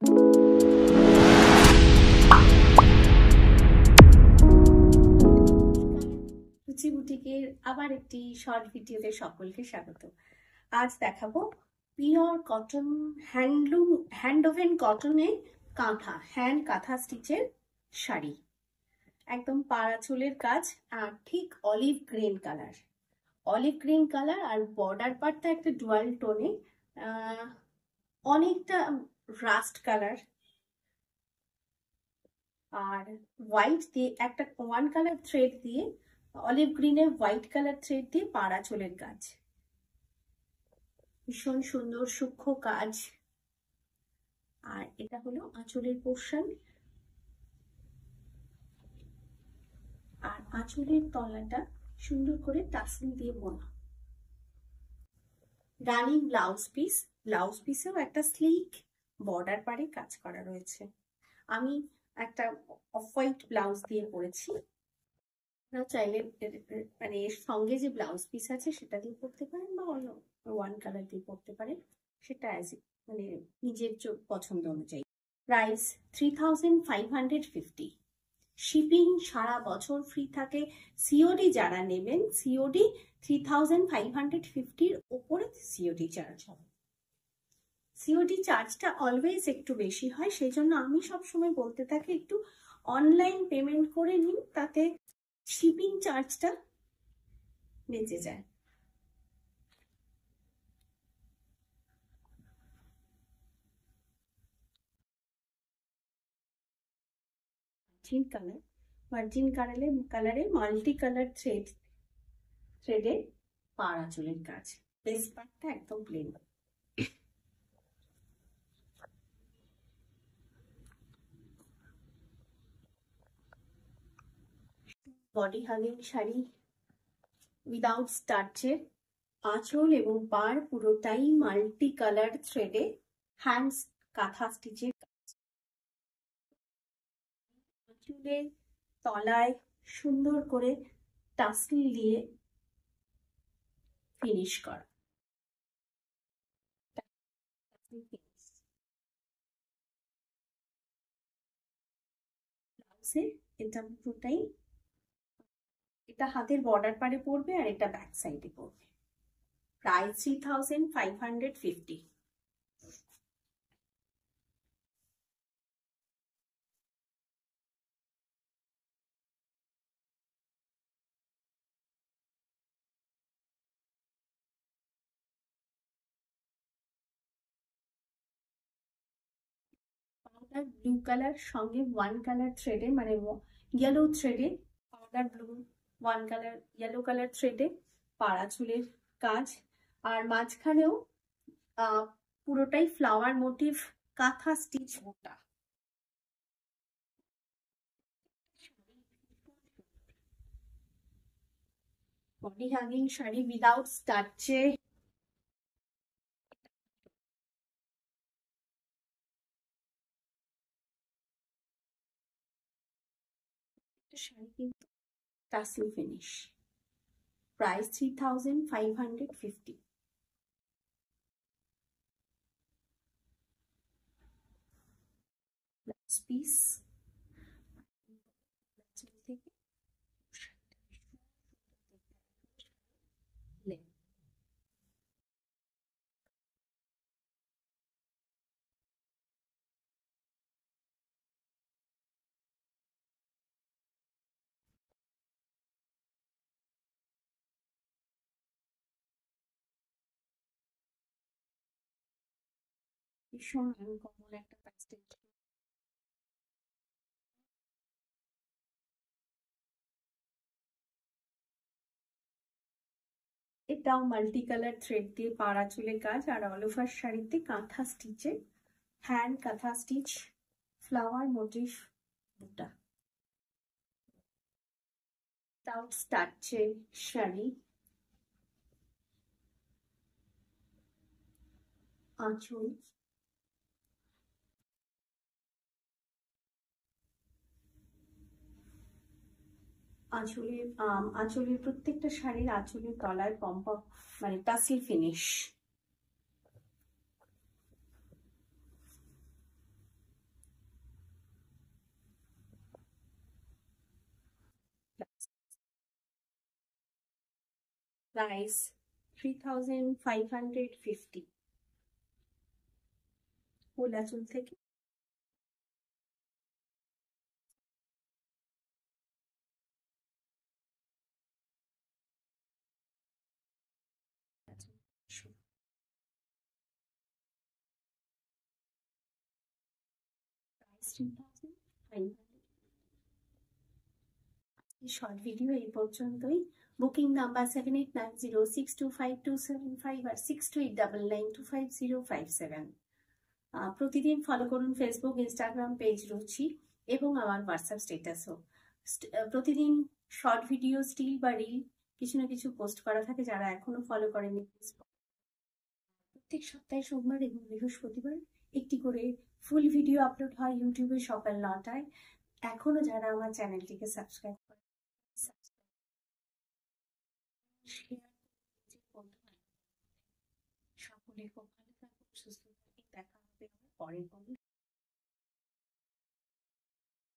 রুচি বুটিকের আবার একটি শর্ট ভিডিওতে সকলকে স্বাগত। আজ দেখাবো pure cotton handloom hand woven কটনে কাঁথা কাঁথা স্টিচের শাড়ি, একদম পাড়া চুলের কাজ আর ঠিক অলিভ গ্রিন কালার আর বর্ডার পার্টটা একটা ডুয়াল টোনে, অনেকটা রাস্ট কালার আর হোয়াইট দিয়ে একটা ওয়ান কালার থ্রেড দিয়ে, অলিভ গ্রিনের হোয়াইট কালার থ্রেড দিয়ে পাড়া চুলের কাজ, ভীষণ সুন্দর সূক্ষ্ম কাজ। আর এটা হলো আঁচলের পোর্শন, আর আঁচলের তলাটা সুন্দর করে টাসেল দিয়ে বোনা। রানিং ব্লাউজ পিসেও একটা স্লিক বর্ডার পাড়ে কাজ করা রয়েছে। আমি একটা অফ হোয়াইট ব্লাউজ দিয়ে পরেছি, আপনারা চাইলে মানে এর সঙ্গে যে ব্লাউজ পিস আছে সেটা দিয়ে পরতে পারেন বা অন্য ওয়ান কালার দিয়ে পরতে পারেন, সেটা মানে নিজের পছন্দ অনুযায়ী। প্রাইস 3550। শিপিং সারা বছর ফ্রি থাকে। সিওডি যারা নেবেন, সিওডি 3550-র ওপরে সিওডি চার্জ হবে। সিওডি চার্জটা অলওয়েজ একটু বেশি হয়, সেই জন্য আমি সবসময় বলতে থাকি একটু অনলাইন পেমেন্ট করে নিন, তাতে শিপিং চার্জটা বেঁচে যায়। মার্জিন কালারে মাল্টি কালার থ্রেডে পাড়া চুলের কাজ। বেস পার্টটা একদম plain. Body hugging sari without স্টার্চের, আঁচল এবং পাড় পুরোটাই মাল্টি কালার থ্রেডে হ্যান্ডস কাঁথা স্টিচের কাজ। আঁচলের তলায় সুন্দর করে টাসেল দিয়ে ফিনিশ করা। এটা পুরোটাই, এটা হাতের বর্ডার পারে পড়বে আর এটা ব্যাক সাইডে পড়বে। প্রাইস 3550। পাউডার ব্লু কালার সঙ্গে ওয়ান কালার থ্রেডে, মানে ইয়েলো থ্রেডে, powder blue one colour yellow colour থ্রেডে পাড়া চুলের কাজ। আর মাঝখানেও পুরোটাই ফ্লাওয়ার মোটিভ কাঁথা স্টিচ মোটা। বডি হ্যাঙ্গিং শাড়ি উইদাউট স্টার্চে, শাড়ি কিন্তু tassel finish. Price 3550। Blouse piece থেকে ভীষণ আনকমন একটা প্যাস্টেল। এটাও মাল্টি কালার থ্রেড দিয়ে পাড়া চুলে কাজ, আর অল ওভার শাড়িতে কাঁথা স্টিচে হ্যান্ড কাঁথা স্টিচ ফ্লাওয়ার মোটিভ বুটা। উইদাউট স্টার্চের শাড়ি, আঁচল আঁচলের প্রত্যেকটা শাড়ির আঁচলের তলায় পম্পা মানে টাসেল ফিনিশ। প্রাইস 3550 কোলাচুল থেকে। শর্ট ভিডিও এই পর্যন্তই। বুকিং নাম্বার 7890625275 আর 6289925057। প্রতিদিন ফলো করুন ফেসবুক, ইনস্টাগ্রাম পেজ রুচি এবং আমার হোয়াটসঅ্যাপ স্টেটাসও। প্রতিদিন শর্ট ভিডিও, স্টিল বা রিল কিছু না কিছু পোস্ট করা থাকে। যারা এখনো ফলো করেনি, প্রত্যেক সপ্তাহে সোমবার এবং বৃহস্পতিবার একটি করে ফুল ভিডিও আপলোড হয় ইউটিউবে সকাল 9টায়। এখনো যারা আমার চ্যানেলটিকে সাবস্ক্রাইব করে সকলে খুব ভালো থাকুন, সুস্থ থাকুন। দেখা হবে পরের কোনো